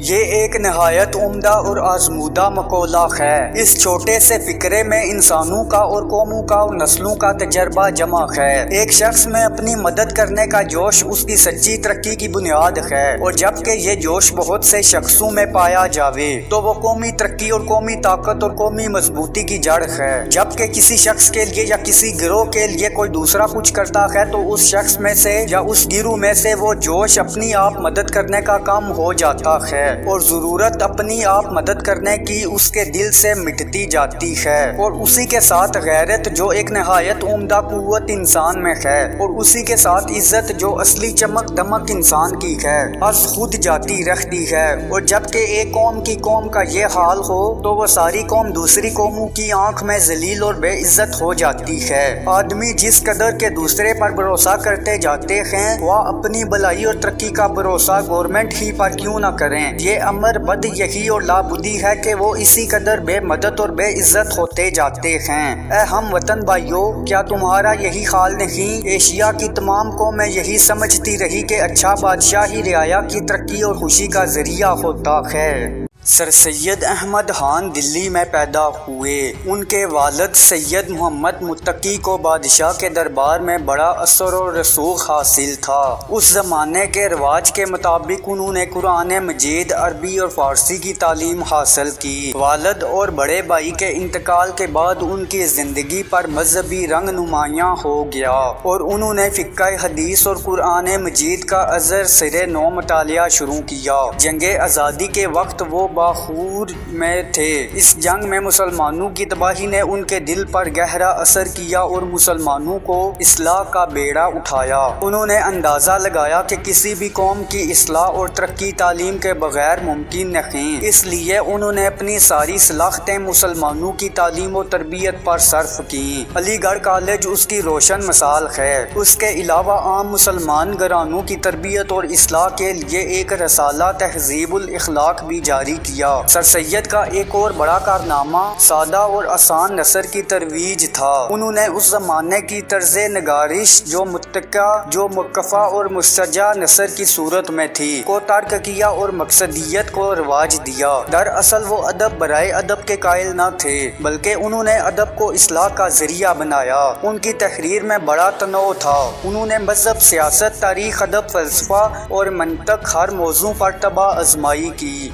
یہ ایک نہایت عمدہ اور آزمودہ مقولہ ہے۔ اس چھوٹے سے فقرے میں انسانوں کا اور قوموں کا اور نسلوں کا تجربہ جمع ہے۔ ایک شخص میں اپنی مدد کرنے کا جوش اس کی سچی ترقی کی بنیاد ہے، اور جبکہ یہ جوش بہت سے شخصوں میں پایا جاوے تو وہ قومی ترقی اور قومی طاقت اور قومی مضبوطی کی جڑ ہے۔ جبکہ کسی شخص کے لیے یا کسی گروہ کے لیے کوئی دوسرا کچھ کرتا ہے تو اس شخص میں سے یا اس گروہ میں سے وہ جوش اپنی آپ مدد کرنے کا کم ہو جاتا ہے، اور ضرورت اپنی آپ مدد کرنے کی اس کے دل سے مٹتی جاتی ہے، اور اسی کے ساتھ غیرت جو ایک نہایت عمدہ قوت انسان میں ہے، اور اسی کے ساتھ عزت جو اصلی چمک دمک انسان کی ہے، از خود جاتی رہتی ہے۔ اور جبکہ ایک قوم کا یہ حال ہو تو وہ ساری قوم دوسری قوموں کی آنکھ میں ذلیل اور بے عزت ہو جاتی ہے۔ آدمی جس قدر کے دوسرے پر بھروسہ کرتے جاتے ہیں وہ اپنی بھلائی اور ترقی کا بھروسہ گورنمنٹ ہی پر کیوں نہ کریں، یہ امر بد یہی اور لابدی ہے کہ وہ اسی قدر بے مدد اور بے عزت ہوتے جاتے ہیں۔ اے ہم وطن بھائیو، کیا تمہارا یہی حال نہیں؟ ایشیا کی تمام قومیں یہی سمجھتی رہی کہ اچھا بادشاہ ہی رعایا کی ترقی اور خوشی کا ذریعہ ہوتا ہے۔ سر سید احمد خان دلی میں پیدا ہوئے۔ ان کے والد سید محمد متقی کو بادشاہ کے دربار میں بڑا اثر و رسوخ حاصل تھا۔ اس زمانے کے رواج کے مطابق انہوں نے قرآن مجید، عربی اور فارسی کی تعلیم حاصل کی۔ والد اور بڑے بھائی کے انتقال کے بعد ان کی زندگی پر مذہبی رنگ نمایاں ہو گیا، اور انہوں نے فقہ حدیث اور قرآن مجید کا ازر سرِ نو مطالعہ شروع کیا۔ جنگ آزادی کے وقت وہ باخور میں تھے۔ اس جنگ میں مسلمانوں کی تباہی نے ان کے دل پر گہرا اثر کیا اور مسلمانوں کو اصلاح کا بیڑا اٹھایا۔ انہوں نے اندازہ لگایا کہ کسی بھی قوم کی اصلاح اور ترقی تعلیم کے بغیر ممکن نہیں، اس لیے انہوں نے اپنی ساری صلاحیتیں مسلمانوں کی تعلیم و تربیت پر صرف کی۔ علی گڑھ کالج اس کی روشن مثال ہے۔ اس کے علاوہ عام مسلمان گھرانوں کی تربیت اور اصلاح کے لیے ایک رسالہ تہذیب الاخلاق بھی جاری کیا۔ سر سید کا ایک اور بڑا کارنامہ سادہ اور آسان نثر کی ترویج تھا۔ انہوں نے اس زمانے کی طرز نگارش جو متکا، جو مکفہ اور مستجع نثر کی صورت میں تھی، کو ترک کیا اور مقصدیت کو رواج دیا۔ دراصل وہ ادب برائے ادب کے قائل نہ تھے، بلکہ انہوں نے ادب کو اصلاح کا ذریعہ بنایا۔ ان کی تحریر میں بڑا تنوع تھا۔ انہوں نے مذہب، سیاست، تاریخ، ادب، فلسفہ اور منطق ہر موضوع پر طبع آزمائی کی۔